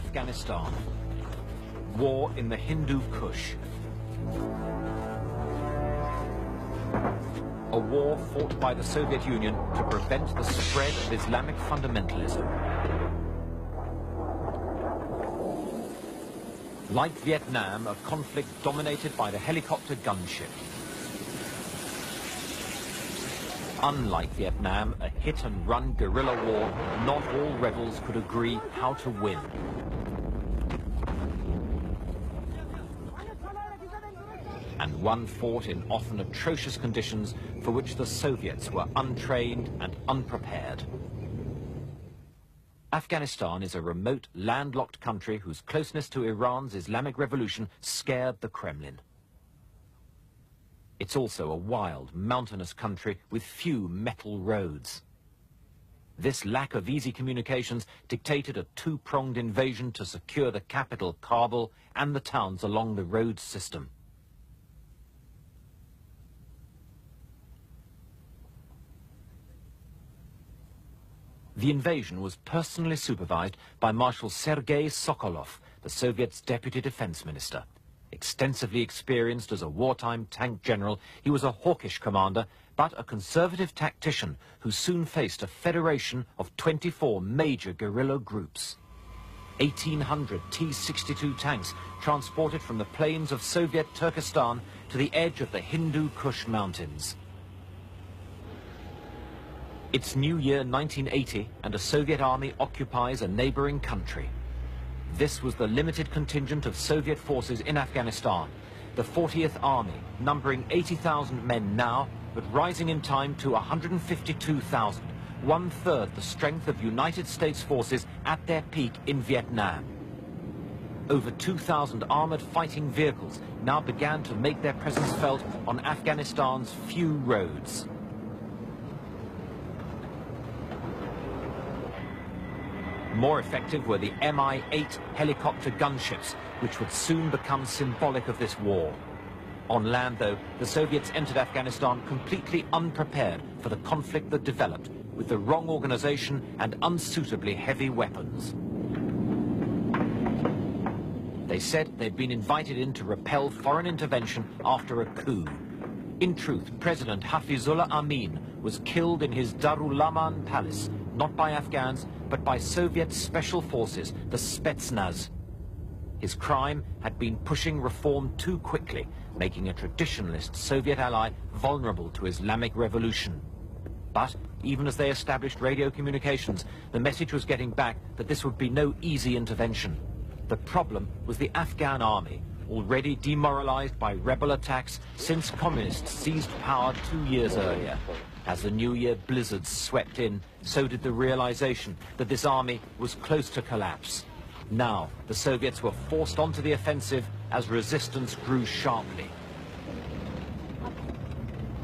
Afghanistan. War in the Hindu Kush. A war fought by the Soviet Union to prevent the spread of Islamic fundamentalism. Like Vietnam, a conflict dominated by the helicopter gunship. Unlike Vietnam, a hit-and-run guerrilla war, not all rebels could agree how to win. And one fought in often atrocious conditions for which the Soviets were untrained and unprepared. Afghanistan is a remote, landlocked country whose closeness to Iran's Islamic Revolution scared the Kremlin. It's also a wild, mountainous country with few metal roads. This lack of easy communications dictated a two-pronged invasion to secure the capital, Kabul, and the towns along the road system. The invasion was personally supervised by Marshal Sergei Sokolov, the Soviet's deputy defense minister. Extensively experienced as a wartime tank general, he was a hawkish commander, but a conservative tactician who soon faced a federation of 24 major guerrilla groups. 1,800 T-62 tanks transported from the plains of Soviet Turkestan to the edge of the Hindu Kush Mountains. It's New Year 1980, and a Soviet army occupies a neighboring country. This was the limited contingent of Soviet forces in Afghanistan, the 40th Army, numbering 80,000 men now, but rising in time to 152,000, one-third the strength of United States forces at their peak in Vietnam. Over 2,000 armored fighting vehicles now began to make their presence felt on Afghanistan's few roads. More effective were the Mi-8 helicopter gunships, which would soon become symbolic of this war. On land, though, the Soviets entered Afghanistan completely unprepared for the conflict that developed, with the wrong organization and unsuitably heavy weapons. They said they'd been invited in to repel foreign intervention after a coup. In truth, President Hafizullah Amin was killed in his Darul Aman palace, not by Afghans, but by Soviet special forces, the Spetsnaz. His crime had been pushing reform too quickly, making a traditionalist Soviet ally vulnerable to Islamic revolution. But even as they established radio communications, the message was getting back that this would be no easy intervention. The problem was the Afghan army, already demoralized by rebel attacks since communists seized power 2 years earlier. As the New Year blizzards swept in, so did the realization that this army was close to collapse. Now, the Soviets were forced onto the offensive as resistance grew sharply.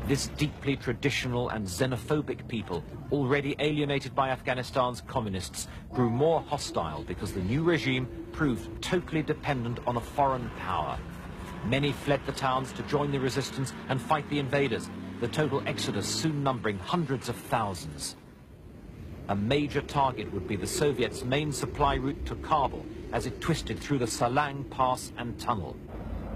This deeply traditional and xenophobic people, already alienated by Afghanistan's communists, grew more hostile because the new regime proved totally dependent on a foreign power. Many fled the towns to join the resistance and fight the invaders, the total exodus soon numbering hundreds of thousands. A major target would be the Soviets' main supply route to Kabul as it twisted through the Salang Pass and tunnel.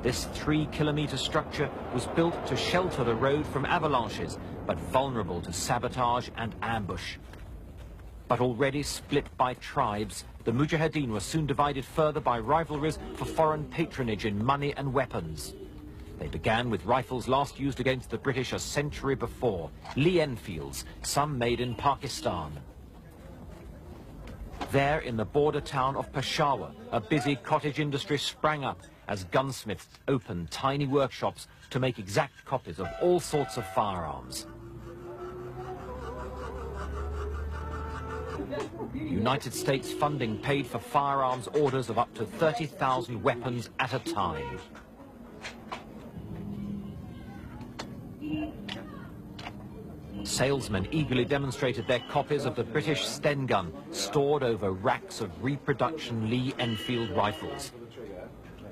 This 3-kilometer structure was built to shelter the road from avalanches, but vulnerable to sabotage and ambush. But already split by tribes, the Mujahideen were soon divided further by rivalries for foreign patronage in money and weapons. They began with rifles last used against the British a century before, Lee Enfields, some made in Pakistan. There, in the border town of Peshawar, a busy cottage industry sprang up as gunsmiths opened tiny workshops to make exact copies of all sorts of firearms. United States funding paid for firearms orders of up to 30,000 weapons at a time. Salesmen eagerly demonstrated their copies of the British Sten gun, stored over racks of reproduction Lee Enfield rifles.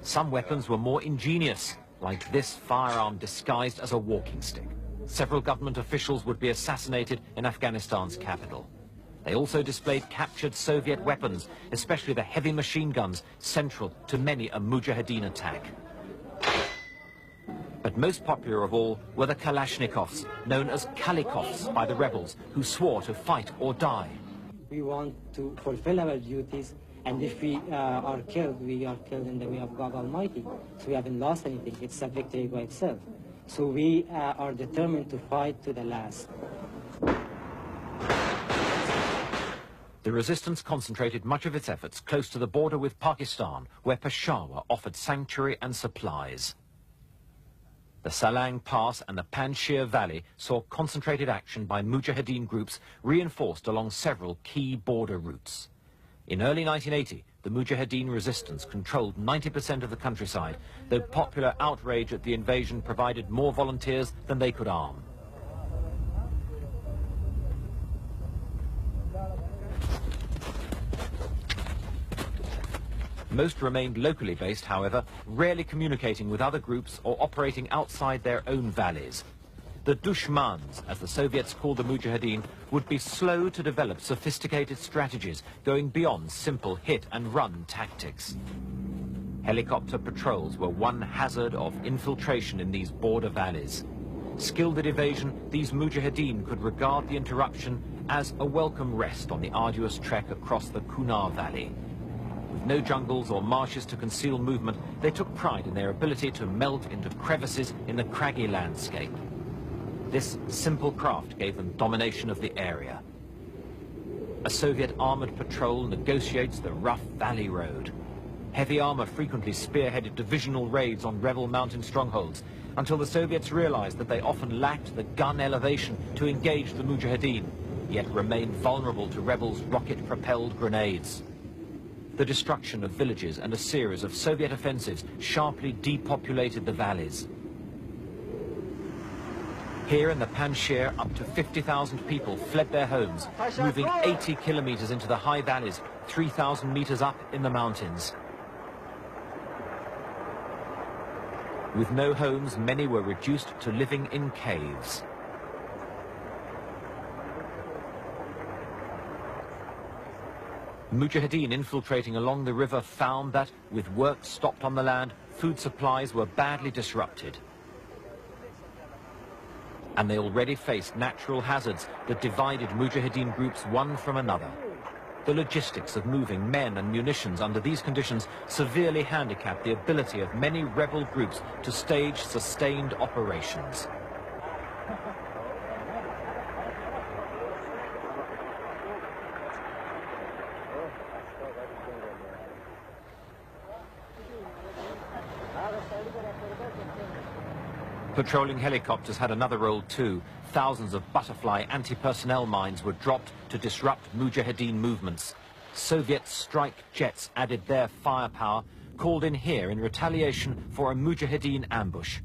Some weapons were more ingenious, like this firearm disguised as a walking stick. Several government officials would be assassinated in Afghanistan's capital. They also displayed captured Soviet weapons, especially the heavy machine guns, central to many a Mujahideen attack. But most popular of all were the Kalashnikovs, known as Kalikovs by the rebels, who swore to fight or die. We want to fulfill our duties, and if we are killed, we are killed in the way of God Almighty. So we haven't lost anything. It's a victory by itself. So we are determined to fight to the last. The resistance concentrated much of its efforts close to the border with Pakistan, where Peshawar offered sanctuary and supplies. The Salang Pass and the Panjshir Valley saw concentrated action by Mujahideen groups reinforced along several key border routes. In early 1980, the Mujahideen resistance controlled 90% of the countryside, though popular outrage at the invasion provided more volunteers than they could arm. Most remained locally based, however, rarely communicating with other groups or operating outside their own valleys. The Dushmans, as the Soviets called the Mujahideen, would be slow to develop sophisticated strategies, going beyond simple hit-and-run tactics. Helicopter patrols were one hazard of infiltration in these border valleys. Skilled at evasion, these Mujahideen could regard the interruption as a welcome rest on the arduous trek across the Kunar Valley. With no jungles or marshes to conceal movement, they took pride in their ability to melt into crevices in the craggy landscape. This simple craft gave them domination of the area. A Soviet armored patrol negotiates the rough valley road. Heavy armor frequently spearheaded divisional raids on rebel mountain strongholds, until the Soviets realized that they often lacked the gun elevation to engage the Mujahideen, yet remained vulnerable to rebels' rocket-propelled grenades. The destruction of villages and a series of Soviet offensives sharply depopulated the valleys. Here in the Panjshir, up to 50,000 people fled their homes, moving 80 kilometers into the high valleys, 3,000 meters up in the mountains. With no homes, many were reduced to living in caves. Mujahideen infiltrating along the river found that, with work stopped on the land, food supplies were badly disrupted. And they already faced natural hazards that divided Mujahideen groups one from another. The logistics of moving men and munitions under these conditions severely handicapped the ability of many rebel groups to stage sustained operations. Patrolling helicopters had another role too. Thousands of butterfly anti-personnel mines were dropped to disrupt Mujahideen movements. Soviet strike jets added their firepower, called in here in retaliation for a Mujahideen ambush.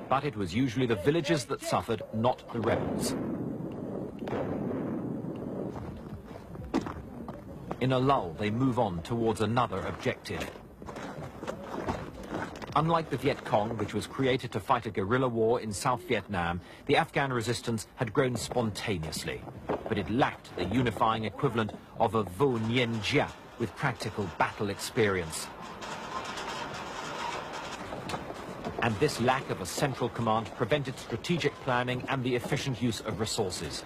But it was usually the villagers that suffered, not the rebels. In a lull, they move on towards another objective. Unlike the Viet Cong, which was created to fight a guerrilla war in South Vietnam, the Afghan resistance had grown spontaneously. But it lacked the unifying equivalent of a Vo Nguyen Gia with practical battle experience. And this lack of a central command prevented strategic planning and the efficient use of resources.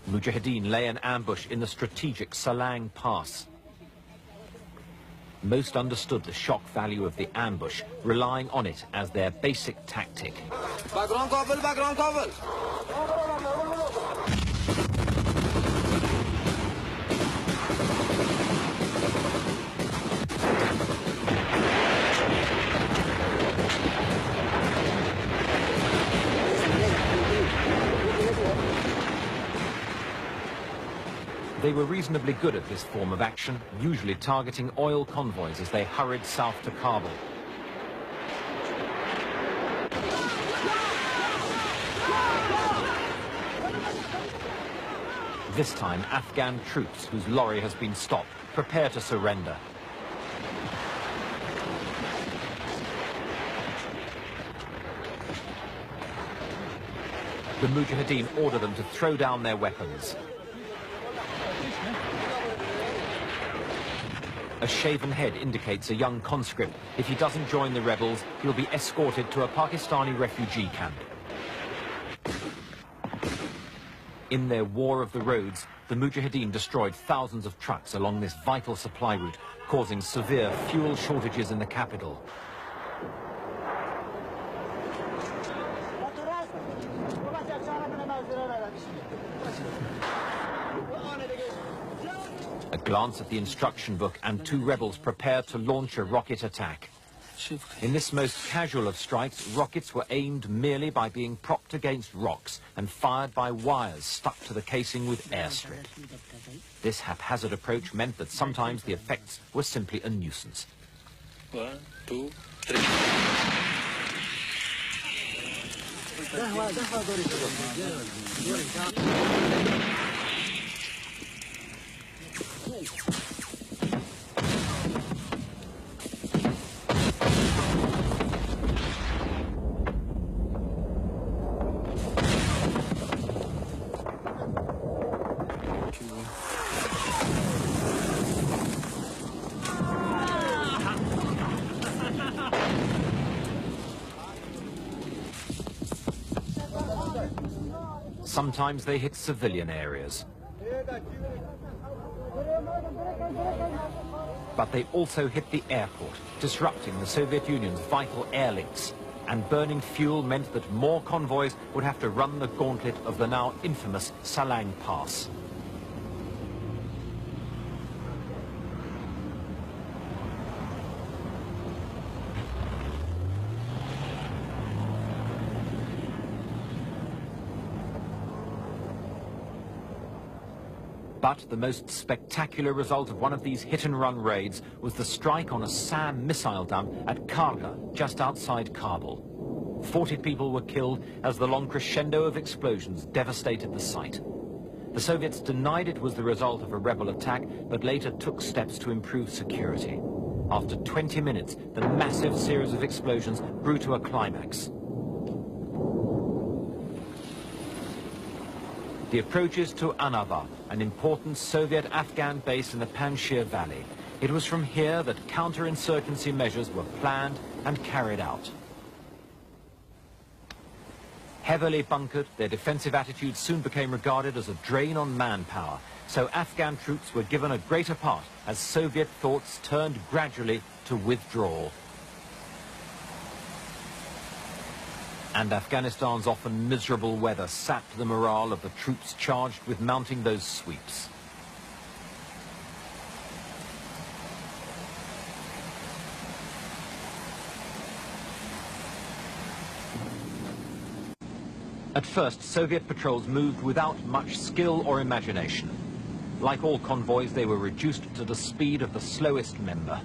Mujahideen lay in ambush in the strategic Salang Pass. Most understood the shock value of the ambush, relying on it as their basic tactic. Background cover, background cover. They were reasonably good at this form of action, usually targeting oil convoys as they hurried south to Kabul. This time, Afghan troops, whose lorry has been stopped, prepare to surrender. The Mujahideen order them to throw down their weapons. A shaven head indicates a young conscript. If he doesn't join the rebels, he'll be escorted to a Pakistani refugee camp. In their war of the roads, the Mujahideen destroyed thousands of trucks along this vital supply route, causing severe fuel shortages in the capital. A glance at the instruction book and two rebels prepare to launch a rocket attack. In this most casual of strikes, rockets were aimed merely by being propped against rocks and fired by wires stuck to the casing with airstrip. This haphazard approach meant that sometimes the effects were simply a nuisance. 1, 2, 3. Sometimes they hit civilian areas. But they also hit the airport, disrupting the Soviet Union's vital air links. And burning fuel meant that more convoys would have to run the gauntlet of the now infamous Salang Pass. But the most spectacular result of one of these hit-and-run raids was the strike on a SAM missile dump at Karga, just outside Kabul. 40 people were killed as the long crescendo of explosions devastated the site. The Soviets denied it was the result of a rebel attack, but later took steps to improve security. After 20 minutes, the massive series of explosions grew to a climax. The approaches to Anava, an important Soviet-Afghan base in the Panjshir Valley. It was from here that counterinsurgency measures were planned and carried out. Heavily bunkered, their defensive attitude soon became regarded as a drain on manpower, so Afghan troops were given a greater part as Soviet thoughts turned gradually to withdrawal. And Afghanistan's often miserable weather sapped the morale of the troops charged with mounting those sweeps. At first, Soviet patrols moved without much skill or imagination. Like all convoys, they were reduced to the speed of the slowest member.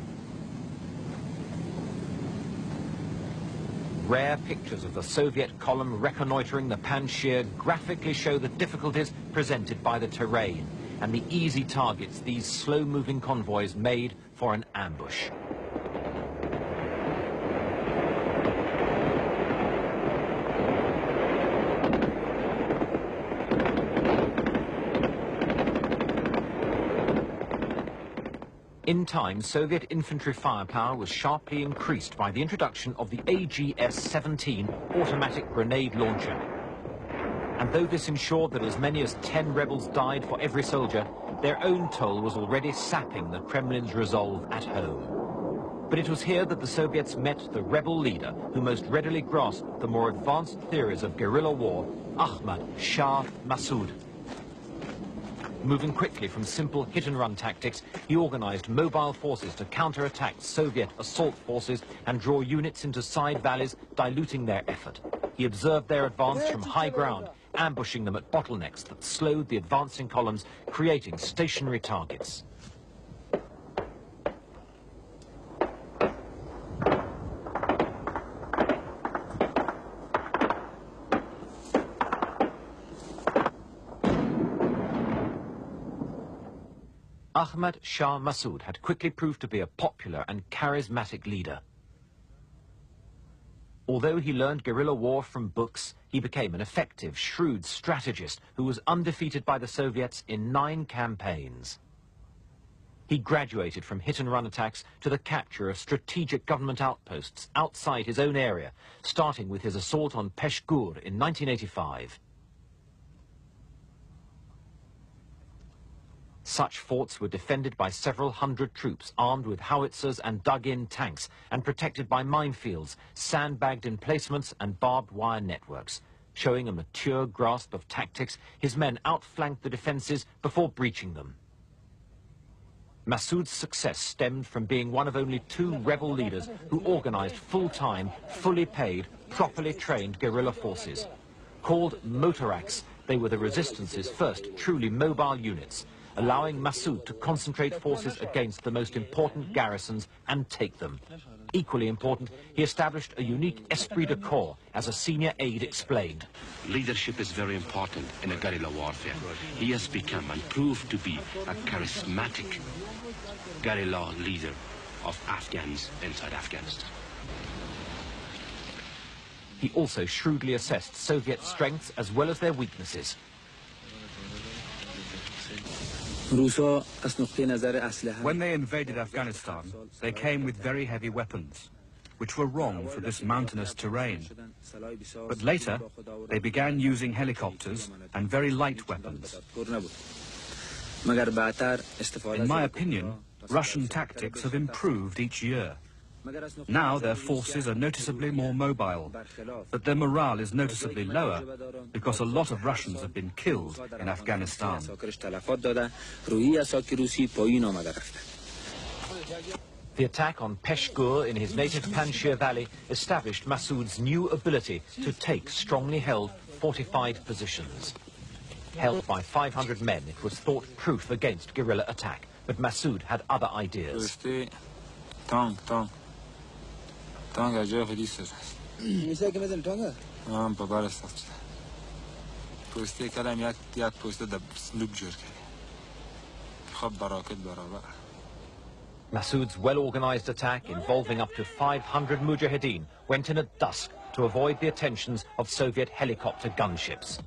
Rare pictures of the Soviet column reconnoitering the Panjshir graphically show the difficulties presented by the terrain and the easy targets these slow-moving convoys made for an ambush. In time, Soviet infantry firepower was sharply increased by the introduction of the AGS-17 automatic grenade launcher. And though this ensured that as many as 10 rebels died for every soldier, their own toll was already sapping the Kremlin's resolve at home. But it was here that the Soviets met the rebel leader who most readily grasped the more advanced theories of guerrilla war, Ahmad Shah Massoud. Moving quickly from simple hit-and-run tactics, he organized mobile forces to counterattack Soviet assault forces and draw units into side valleys, diluting their effort. He observed their advance from high ground, ambushing them at bottlenecks that slowed the advancing columns, creating stationary targets. Ahmad Shah Massoud had quickly proved to be a popular and charismatic leader. Although he learned guerrilla war from books, he became an effective, shrewd strategist who was undefeated by the Soviets in 9 campaigns. He graduated from hit-and-run attacks to the capture of strategic government outposts outside his own area, starting with his assault on Peshgur in 1985. Such forts were defended by several hundred troops armed with howitzers and dug-in tanks and protected by minefields, sandbagged emplacements and barbed wire networks. Showing a mature grasp of tactics, his men outflanked the defenses before breaching them. Massoud's success stemmed from being one of only 2 rebel leaders who organized full-time, fully paid, properly trained guerrilla forces. Called motoraks, they were the resistance's first truly mobile units, allowing Massoud to concentrate forces against the most important garrisons and take them. Equally important, he established a unique esprit de corps, as a senior aide explained. Leadership is very important in a guerrilla warfare. He has become and proved to be a charismatic guerrilla leader of Afghans inside Afghanistan. He also shrewdly assessed Soviet strengths as well as their weaknesses. When they invaded Afghanistan, they came with very heavy weapons, which were wrong for this mountainous terrain. But later, they began using helicopters and very light weapons. In my opinion, Russian tactics have improved each year. Now their forces are noticeably more mobile, but their morale is noticeably lower because a lot of Russians have been killed in Afghanistan. The attack on Peshgur in his native Panjshir Valley established Massoud's new ability to take strongly held, fortified positions. Held by 500 men, it was thought proof against guerrilla attack, but Massoud had other ideas. Massoud's well-organized attack, involving up to 500 mujahideen, went in at dusk to avoid the attentions of Soviet helicopter gunships.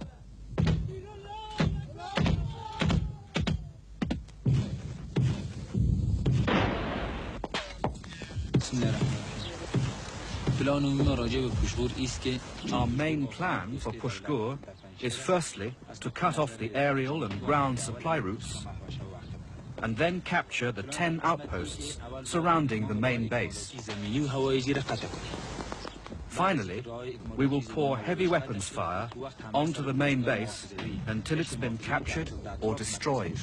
Our main plan for Peshgur is firstly to cut off the aerial and ground supply routes and then capture the 10 outposts surrounding the main base. Finally, we will pour heavy weapons fire onto the main base until it's been captured or destroyed.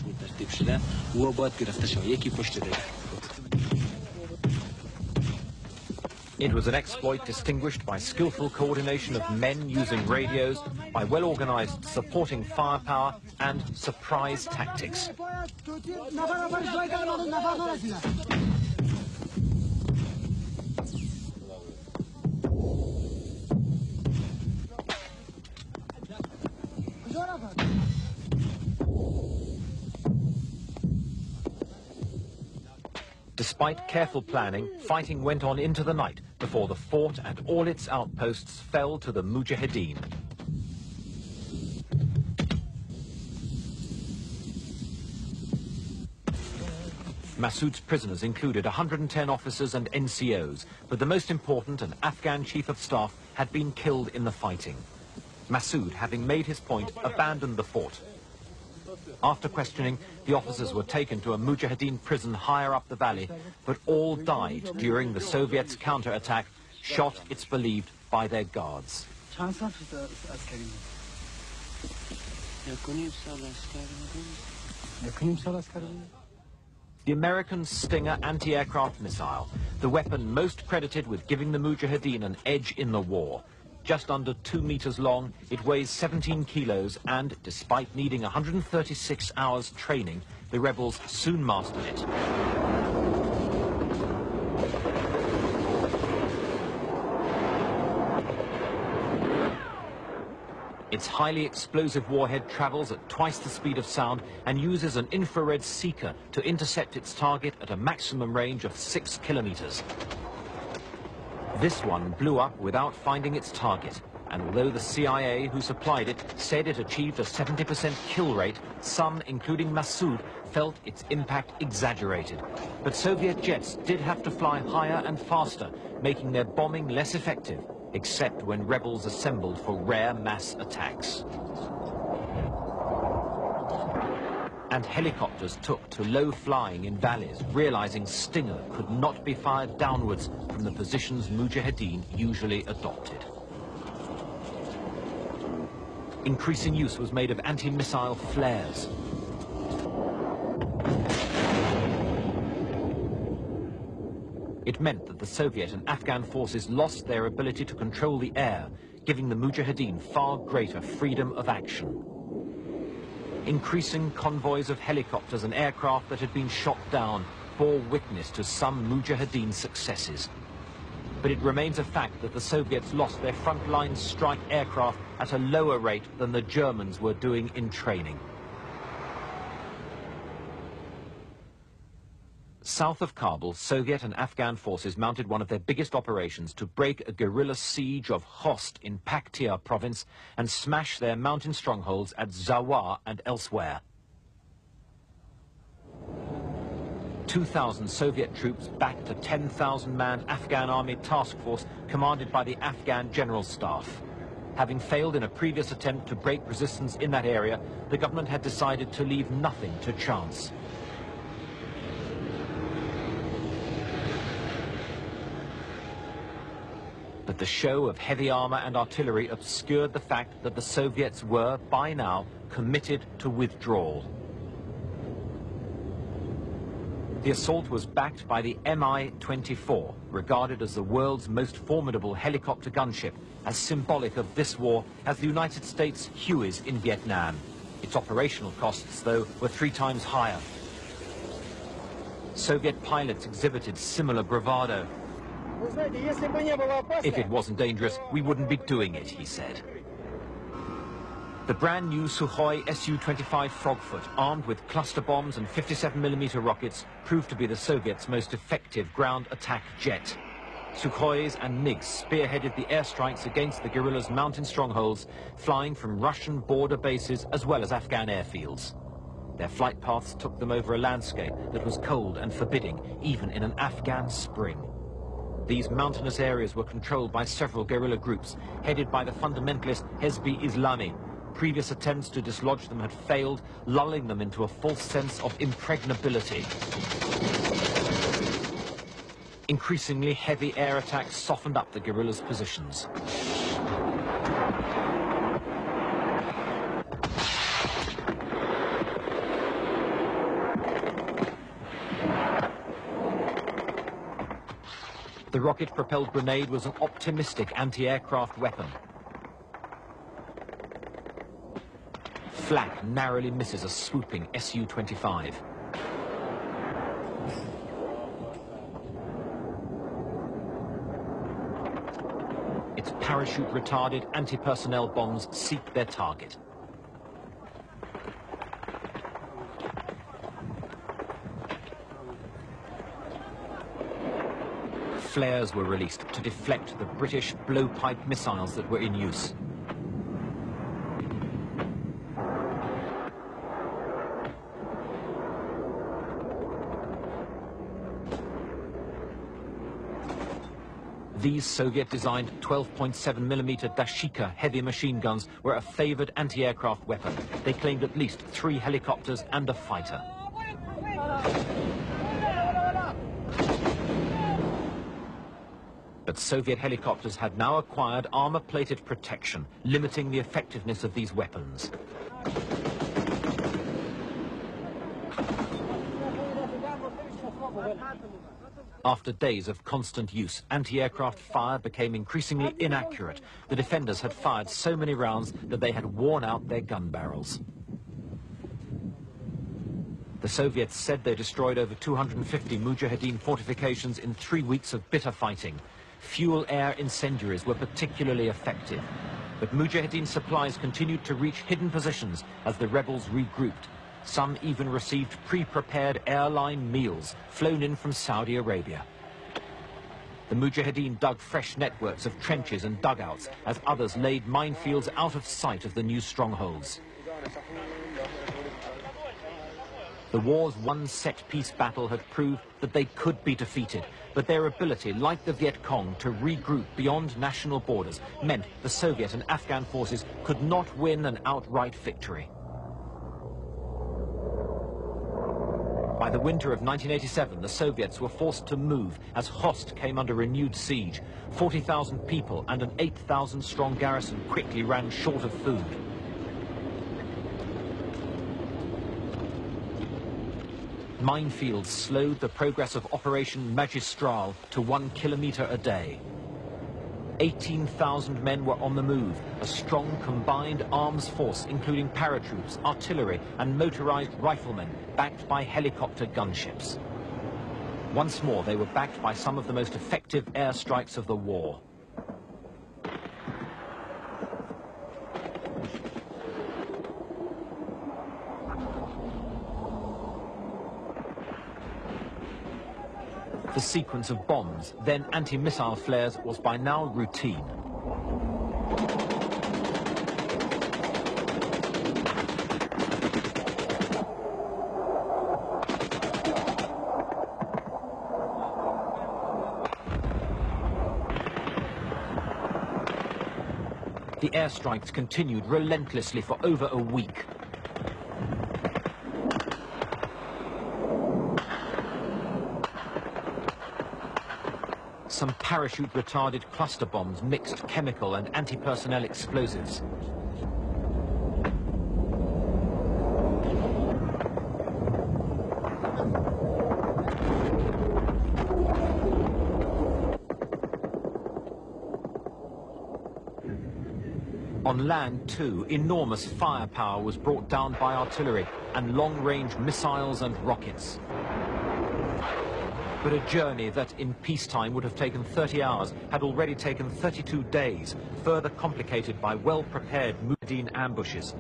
It was an exploit distinguished by skillful coordination of men using radios, by well-organized supporting firepower and surprise tactics. Despite careful planning, fighting went on into the night before the fort and all its outposts fell to the Mujahideen. Massoud's prisoners included 110 officers and NCOs, but the most important, an Afghan chief of staff, had been killed in the fighting. Massoud, having made his point, abandoned the fort. After questioning, the officers were taken to a Mujahideen prison higher up the valley, but all died during the Soviets' counter-attack, shot, it's believed, by their guards. The American Stinger anti-aircraft missile, the weapon most credited with giving the Mujahideen an edge in the war. Just under 2 meters long, it weighs 17 kilos and, despite needing 136 hours training, the rebels soon mastered it. Its highly explosive warhead travels at twice the speed of sound and uses an infrared seeker to intercept its target at a maximum range of 6 kilometers. This one blew up without finding its target, and although the CIA who supplied it said it achieved a 70% kill rate, some, including Massoud, felt its impact exaggerated. But Soviet jets did have to fly higher and faster, making their bombing less effective, except when rebels assembled for rare mass attacks. And helicopters took to low flying in valleys, realizing Stinger could not be fired downwards from the positions Mujahideen usually adopted. Increasing use was made of anti-missile flares. It meant that the Soviet and Afghan forces lost their ability to control the air, giving the Mujahideen far greater freedom of action. Increasing convoys of helicopters and aircraft that had been shot down bore witness to some Mujahideen successes. But it remains a fact that the Soviets lost their frontline strike aircraft at a lower rate than the Germans were doing in training. South of Kabul, Soviet and Afghan forces mounted one of their biggest operations to break a guerrilla siege of Khost in Paktia province and smash their mountain strongholds at Zawar and elsewhere. 2,000 Soviet troops backed a 10,000-man Afghan army task force commanded by the Afghan General Staff. Having failed in a previous attempt to break resistance in that area, the government had decided to leave nothing to chance. But the show of heavy armor and artillery obscured the fact that the Soviets were, by now, committed to withdrawal. The assault was backed by the Mi-24, regarded as the world's most formidable helicopter gunship, as symbolic of this war as the United States Hueys in Vietnam. Its operational costs, though, were 3 times higher. Soviet pilots exhibited similar bravado. If it wasn't dangerous, we wouldn't be doing it, he said. The brand new Sukhoi Su-25 Frogfoot, armed with cluster bombs and 57mm rockets, proved to be the Soviets' most effective ground attack jet. Sukhois and MiGs spearheaded the airstrikes against the guerrillas' mountain strongholds, flying from Russian border bases as well as Afghan airfields. Their flight paths took them over a landscape that was cold and forbidding, even in an Afghan spring. These mountainous areas were controlled by several guerrilla groups, headed by the fundamentalist Hezb-i-Islami. Previous attempts to dislodge them had failed, lulling them into a false sense of impregnability. Increasingly heavy air attacks softened up the guerrillas' positions. The rocket-propelled grenade was an optimistic anti-aircraft weapon. Flak narrowly misses a swooping Su-25. Its parachute-retarded anti-personnel bombs seek their target. Flares were released to deflect the British blowpipe missiles that were in use. These Soviet-designed 12.7mm Dashika heavy machine guns were a favored anti-aircraft weapon. They claimed at least 3 helicopters and a fighter. But Soviet helicopters had now acquired armor-plated protection, limiting the effectiveness of these weapons. After days of constant use, anti-aircraft fire became increasingly inaccurate. The defenders had fired so many rounds that they had worn out their gun barrels. The Soviets said they destroyed over 250 Mujahideen fortifications in 3 weeks of bitter fighting. Fuel-air incendiaries were particularly effective. But Mujahideen supplies continued to reach hidden positions as the rebels regrouped. Some even received pre-prepared airline meals flown in from Saudi Arabia. The Mujahideen dug fresh networks of trenches and dugouts as others laid minefields out of sight of the new strongholds. The war's one set-piece battle had proved that they could be defeated, but their ability, like the Viet Cong, to regroup beyond national borders meant the Soviet and Afghan forces could not win an outright victory. By the winter of 1987, the Soviets were forced to move as Khost came under renewed siege. 40,000 people and an 8,000-strong garrison quickly ran short of food. Minefields slowed the progress of Operation Magistral to 1 kilometer a day. 18,000 men were on the move, a strong combined arms force including paratroops, artillery and motorized riflemen backed by helicopter gunships. Once more they were backed by some of the most effective airstrikes of the war. The sequence of bombs, then anti-missile flares, was by now routine. The airstrikes continued relentlessly for over a week. Some parachute-retarded cluster bombs mixed chemical and anti-personnel explosives. On land, too, enormous firepower was brought down by artillery and long-range missiles and rockets. But a journey that in peacetime would have taken 30 hours had already taken 32 days, further complicated by well-prepared Mujahideen ambushes.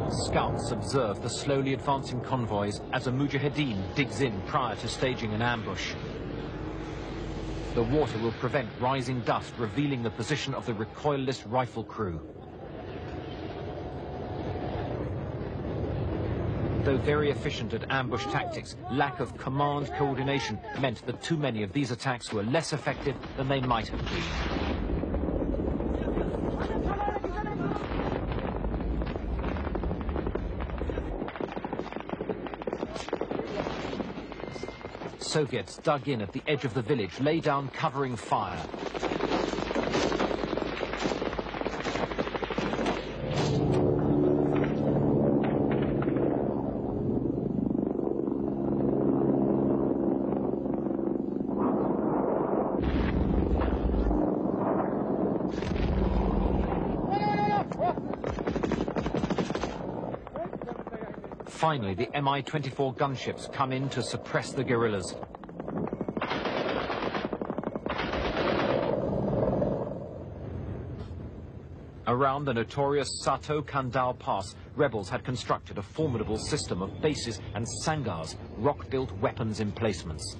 Scouts observe the slowly advancing convoys as a Mujahideen digs in prior to staging an ambush. The water will prevent rising dust revealing the position of the recoilless rifle crew. Though very efficient at ambush tactics, lack of command coordination meant that too many of these attacks were less effective than they might have been. Soviets dug in at the edge of the village, lay down covering fire. Finally, the Mi-24 gunships come in to suppress the guerrillas. Around the notorious Sato Kandal Pass, rebels had constructed a formidable system of bases and sangars, rock-built weapons emplacements.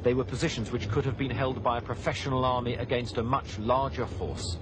They were positions which could have been held by a professional army against a much larger force.